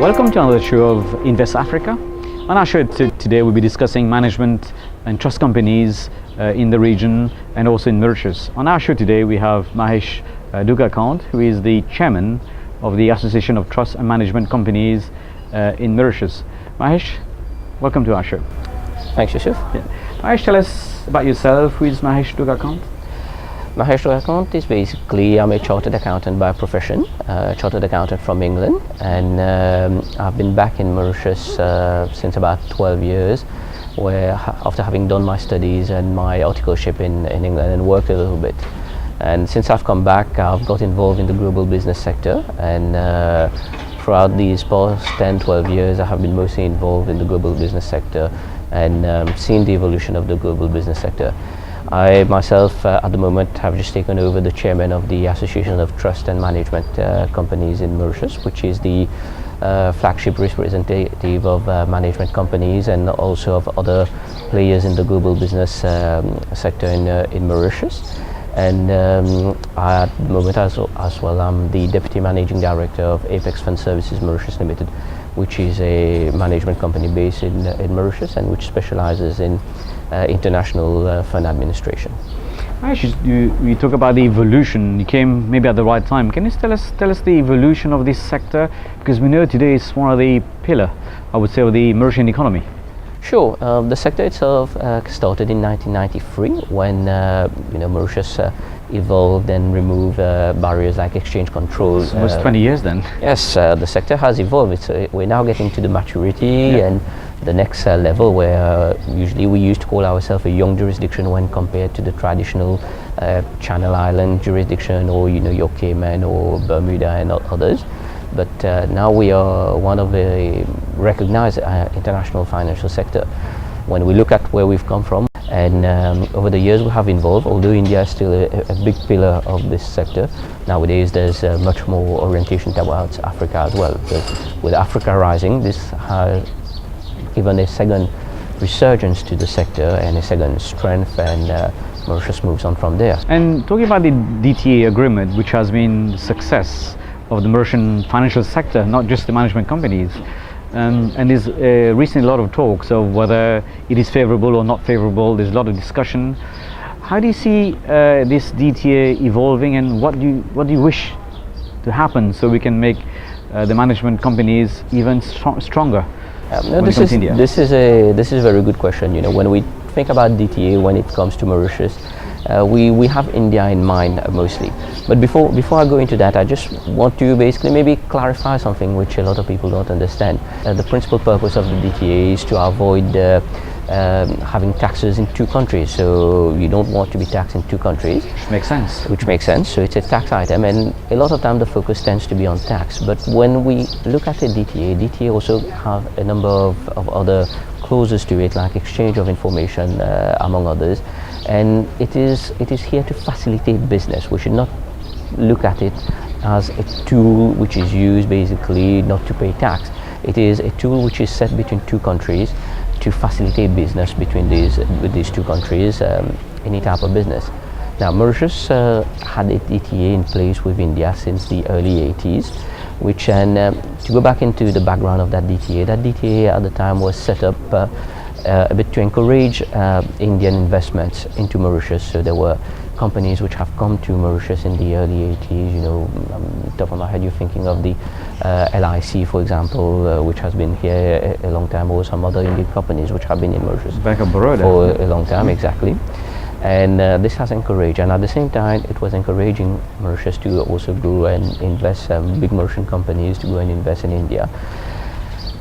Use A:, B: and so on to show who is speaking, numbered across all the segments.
A: Welcome to another show of Invest Africa. On our show today we'll be discussing management and trust companies in the region and also in Mauritius. On our show today we have Maheshwar Doorgakant, who is the chairman of the Association of Trust and Management Companies in Mauritius. Mahesh, welcome to our show.
B: Thanks, Yousouf.
A: Yeah. Mahesh, tell us about yourself. Who is Maheshwar Doorgakant?
B: Maheshwar Doorgakant is basically, I'm a chartered accountant by profession, chartered accountant from England, and I've been back in Mauritius since about 12 years, where after having done my studies and my articleship in England and worked a little bit. And since I've come back, I've got involved in the global business sector, and throughout these past 10-12 years I have been mostly involved in the global business sector and seen the evolution of the global business sector. I myself at the moment have just taken over the chairman of the Association of Trust and Management Companies in Mauritius, which is the flagship representative of management companies and also of other players in the global business sector in Mauritius. And at the moment as well, I'm the Deputy Managing Director of Apex Fund Services Mauritius Limited, which is a management company based in Mauritius and which specializes in international fund administration.
A: Mahesh, you talk about the evolution. You came maybe at the right time. Can you tell us the evolution of this sector? Because we know today it's one of the pillar, I would say, of the Mauritian economy.
B: Sure. The sector itself started in 1993 when Mauritius evolved and removed barriers like exchange controls.
A: It's almost 20 years then.
B: Yes, the sector has evolved. We're now getting to the maturity and the next level where usually we used to call ourselves a young jurisdiction when compared to the traditional Channel Island jurisdiction or your Cayman or Bermuda and others. But now we are one of the recognized international financial sector. When we look at where we've come from, and over the years we have evolved, although India is still a big pillar of this sector, nowadays there's much more orientation towards Africa as well. But with Africa rising, this has given a second resurgence to the sector and a second strength, and Mauritius moves on from there.
A: And talking about the DTA agreement, which has been a success of the Mauritian financial sector, not just the management companies, and there's recently a lot of talks of whether it is favorable or not favorable. There's a lot of discussion. How do you see this DTA evolving, and what do you wish to happen so we can make the management companies even stronger?
B: This is a very good question. When we think about DTA, when it comes to Mauritius, we have India in mind mostly. But before I go into that, I just want to basically maybe clarify something which a lot of people don't understand. The principal purpose of the DTA is to avoid having taxes in two countries. So you don't want to be taxed in two countries. Which makes sense. So it's a tax item, and a lot of time the focus tends to be on tax. But when we look at a DTA also have a number of other clauses to it, like exchange of information, among others. And it is here to facilitate business. We should not look at it as a tool which is used basically not to pay tax. It is a tool which is set between two countries to facilitate business between these two countries, any type of business. Now Mauritius had a DTA in place with India since the early 80s, which, and to go back into the background of that DTA at the time was set up a bit to encourage Indian investments into Mauritius. So there were companies which have come to Mauritius in the early 80s. Top of my head, you're thinking of the LIC, for example, which has been here a long time, or some other Indian companies which have been in Mauritius
A: Bank of Baroda
B: for a long time, exactly. And this has encouraged, and at the same time it was encouraging Mauritius to also go and invest, big Mauritian companies to go and invest in India.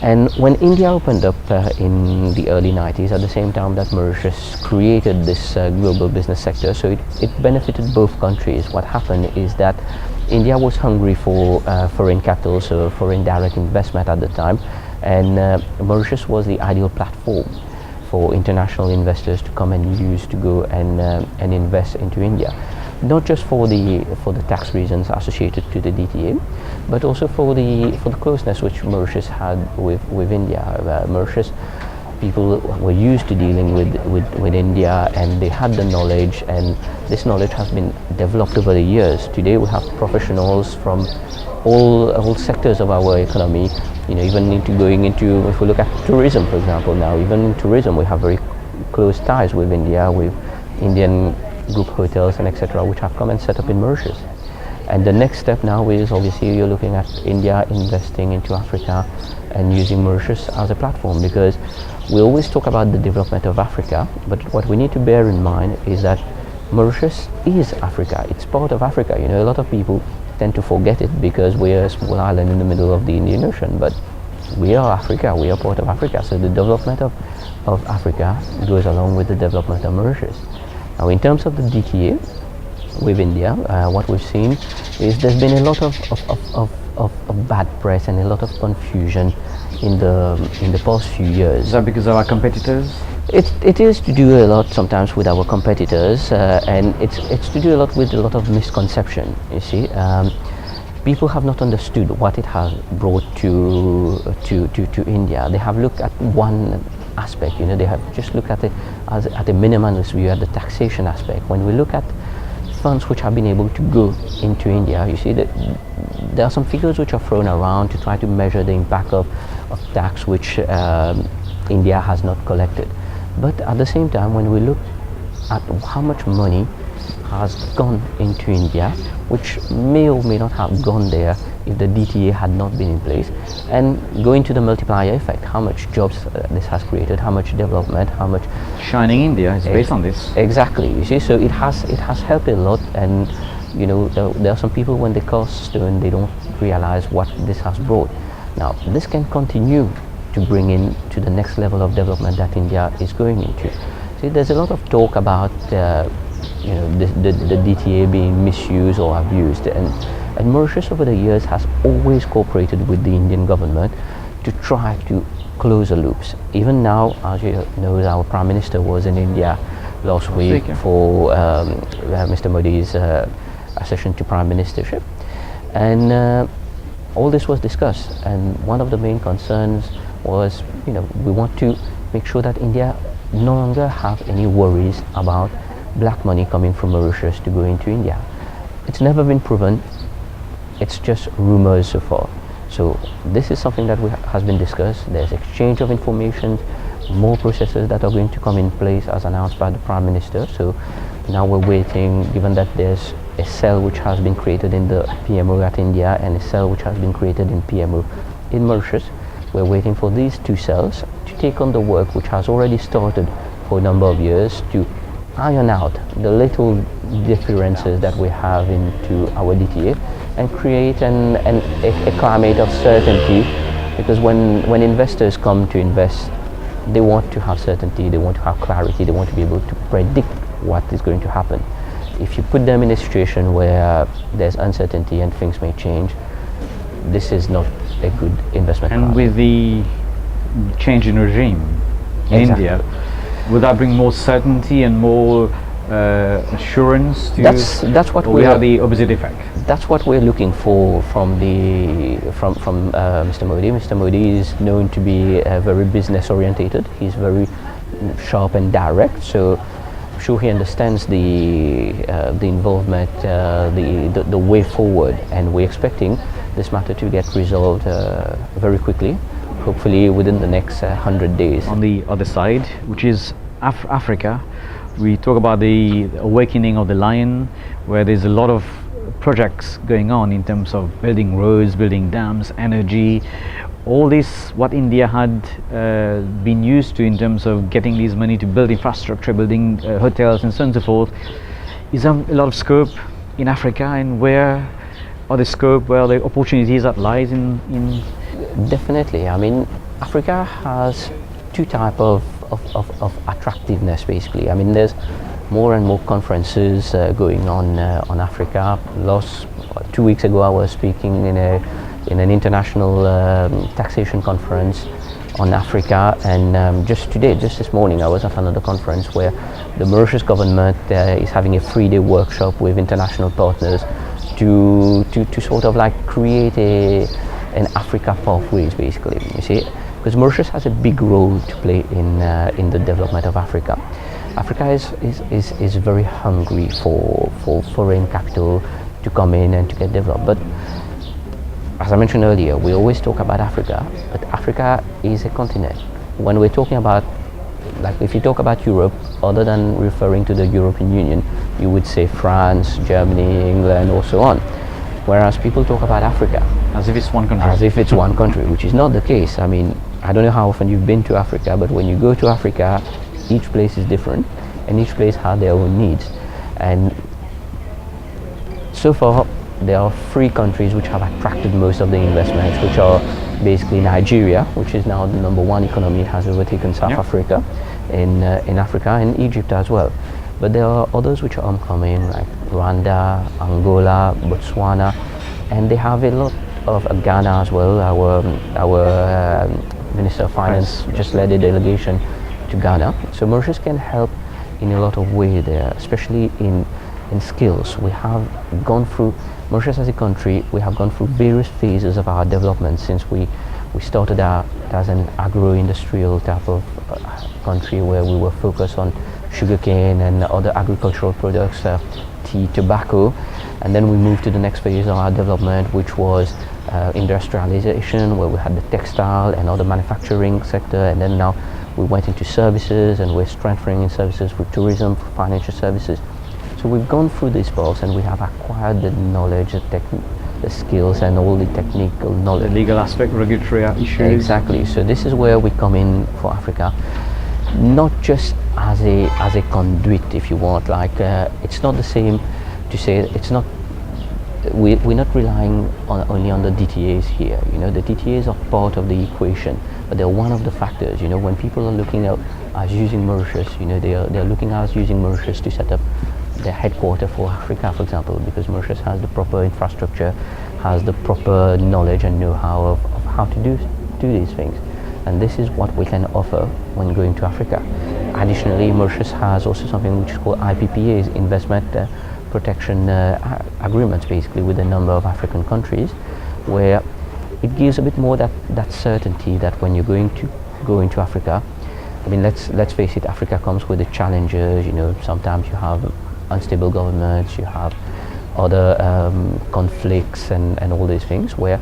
B: And when India opened up in the early 90s, at the same time that Mauritius created this global business sector, so it benefited both countries. What happened is that India was hungry for foreign capital, so foreign direct investment at the time, and Mauritius was the ideal platform for international investors to come and use to go and invest into India. Not just for the tax reasons associated to the DTA, but also for the closeness which Mauritius had with India. Mauritius people were used to dealing with India, and they had the knowledge, and this knowledge has been developed over the years. Today we have professionals from all sectors of our economy even into going into, if we look at tourism, for example, now, even in tourism, we have very close ties with India, with Indian group hotels and etc., which have come and set up in Mauritius. And the next step now is obviously you're looking at India investing into Africa and using Mauritius as a platform, because we always talk about the development of Africa, but what we need to bear in mind is that Mauritius is Africa. It's part of Africa. A lot of people tend to forget it because we're a small island in the middle of the Indian Ocean, but we are Africa. We are part of Africa. So the development of Africa goes along with the development of Mauritius. Now, in terms of the DTA with India, what we've seen is there's been a lot of bad press and a lot of confusion in the past few years.
A: Is that because of our competitors?
B: It is to do a lot sometimes with our competitors, and it's to do a lot with a lot of misconception. You see, people have not understood what it has brought to India. They have looked at one aspect. They have just looked at it as at a minimalist view at the taxation aspect. When we look at funds which have been able to go into India, you see that there are some figures which are thrown around to try to measure the impact of tax which India has not collected. But at the same time, when we look at how much money has gone into India, which may or may not have gone there if the DTA had not been in place, and going to the multiplier effect, how much jobs this has created, how much development, how much
A: Shining India is based on this.
B: Exactly. You see, so it has helped a lot, and there are some people, when they cast stone, they don't realize what this has brought. Now, this can continue to bring in to the next level of development that India is going into. See, there's a lot of talk about the DTA being misused or abused, and Mauritius over the years has always cooperated with the Indian government to try to close the loops. Even now, as you know, our Prime Minister was in India last week for Mr. Modi's accession to Prime Ministership, and all this was discussed, and one of the main concerns was, we want to make sure that India no longer have any worries about black money coming from Mauritius to go into India. It's never been proven, it's just rumors so far. So this is something that has been discussed. There's exchange of information, more processes that are going to come in place as announced by the Prime Minister. So now we're waiting, given that there's a cell which has been created in the PMO at India and a cell which has been created in PMO in Mauritius. We're waiting for these two cells to take on the work which has already started for a number of years to iron out the little differences that we have into our DTA and create a climate of certainty, because when investors come to invest, they want to have certainty, they want to have clarity, they want to be able to predict what is going to happen. If you put them in a situation where there's uncertainty and things may change, this is not a good investment.
A: And with the change in regime in India, would that bring more certainty and more assurance to
B: that's what
A: we have the opposite effect?
B: That's what we're looking for from Mr. Modi. Mr. Modi is known to be very business orientated. He's very sharp and direct, so I'm sure he understands the involvement, the way forward, and we're expecting this matter to get resolved very quickly, hopefully within the next 100 days.
A: On the other side, which is Africa, we talk about the awakening of the lion, where there's a lot of projects going on in terms of building roads, building dams, energy, all this what India had been used to in terms of getting these money to build infrastructure, building hotels and so on and so forth. Is there a lot of scope in Africa, and where are the scope, where are the opportunities that lies in?
B: Definitely. I mean, Africa has two types of attractiveness, basically. I mean, there's more and more conferences going on Africa. 2 weeks ago, I was speaking in an international taxation conference on Africa, and just this morning, I was at another conference where the Mauritius government is having a 3-day workshop with international partners to sort of like create an Africa pathways, basically. You see, because Mauritius has a big role to play in the development of Africa. Africa is very hungry for foreign capital to come in and to get developed, but as I mentioned earlier, we always talk about Africa, but Africa is a continent. When we're talking about, like if you talk about Europe, other than referring to the European Union, you would say France, Germany, England, or so on. Whereas people talk about Africa
A: as if it's one country.
B: As if it's one country, which is not the case. I mean, I don't know how often you've been to Africa, but when you go to Africa, each place is different, and each place has their own needs. And so far, there are 3 countries which have attracted most of the investments, which are basically Nigeria, which is now the #1 economy, has overtaken South Africa in Africa, and Egypt as well. But there are others which are upcoming, like Rwanda, Angola, Botswana, and they have a lot of Ghana as well. Our Minister of Finance just led a delegation to Ghana. So Mauritius can help in a lot of ways there, especially in skills. We have gone through, Mauritius as a country, we have gone through various phases of our development since we started out as an agro-industrial type of country where we were focused on sugarcane and other agricultural products, tea, tobacco, and then we moved to the next phase of our development, which was industrialization, where we had the textile and other manufacturing sector, and then now we went into services, and we're strengthening in services for tourism, for financial services. So we've gone through these paths and we have acquired the knowledge, the skills and all the technical knowledge.
A: The legal aspect, regulatory issues.
B: Exactly. So this is where we come in for Africa, not just as a conduit, if you want. Like it's not the same to say it's not. We're not relying only on the DTAs here. You know, the DTAs are part of the equation, but they're one of the factors. You know, when people are looking at us using Mauritius, you know, they're looking at us using Mauritius to set up their headquarters for Africa, for example, because Mauritius has the proper infrastructure, has the proper knowledge and know-how of how to do these things. And this is what we can offer when going to Africa. Additionally, Mauritius has also something which is called IPPAs, investment protection agreements, basically with a number of African countries, where it gives a bit more that certainty that when you're going to go into Africa, I mean, let's face it, Africa comes with the challenges. You know, sometimes you have unstable governments, you have other conflicts and all these things, where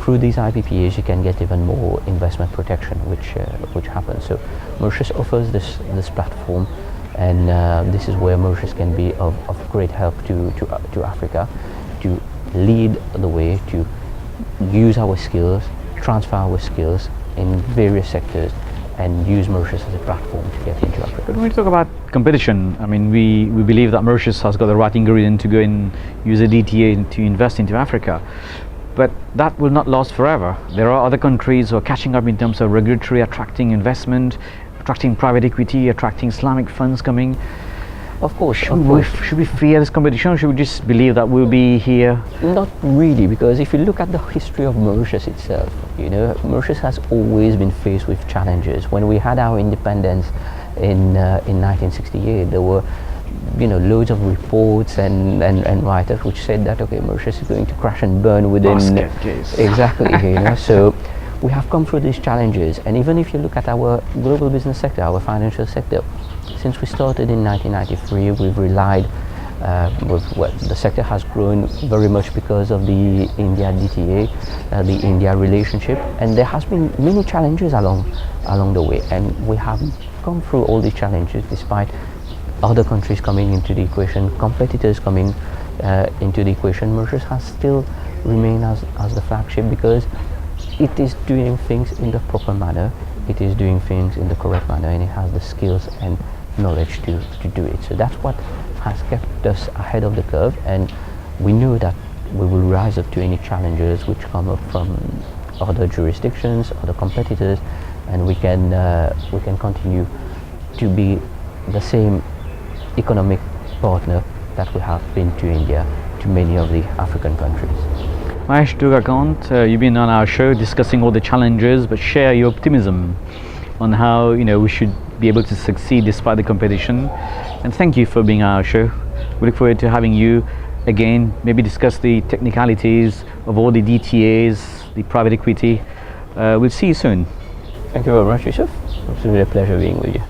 B: through these IPPAs you can get even more investment protection, which happens. So Mauritius offers this platform, and this is where Mauritius can be of great help to Africa, to lead the way, to use our skills, transfer our skills in various sectors, and use Mauritius as a platform to get into Africa.
A: But when we talk about competition, I mean, we believe that Mauritius has got the right ingredient to go and use a DTA to invest into Africa. But that will not last forever. There are other countries who are catching up in terms of regulatory, attracting investment, attracting private equity, attracting Islamic funds coming.
B: Of course.
A: Should we fear this competition, or should we just believe that we'll be here?
B: Not really, because if you look at the history of Mauritius itself, you know, Mauritius has always been faced with challenges. When we had our independence in 1968, there were, you know, loads of reports and writers which said that, okay, Mauritius is going to crash and burn within.
A: Basket case.
B: Exactly. You know, so we have come through these challenges, and even if you look at our global business sector, our financial sector, since we started in 1993, we've relied, the sector has grown very much because of the India DTA, the India relationship, and there has been many challenges along the way, and we have come through all these challenges despite other countries coming into the equation, competitors coming into the equation. Mauritius has still remained as the flagship because it is doing things in the proper manner, it is doing things in the correct manner, and it has the skills and knowledge to do it. So that's what has kept us ahead of the curve, and we know that we will rise up to any challenges which come up from other jurisdictions, other competitors, and we can continue to be the same economic partner that we have been to India, to many of the African countries.
A: Maheshwar Doorgakant, you've been on our show discussing all the challenges, but share your optimism on how, you know, we should be able to succeed despite the competition. And thank you for being on our show. We look forward to having you again, maybe discuss the technicalities of all the DTAs, the private equity. We'll see you soon.
B: Thank you very much, Yousouf. It's really a pleasure being with you.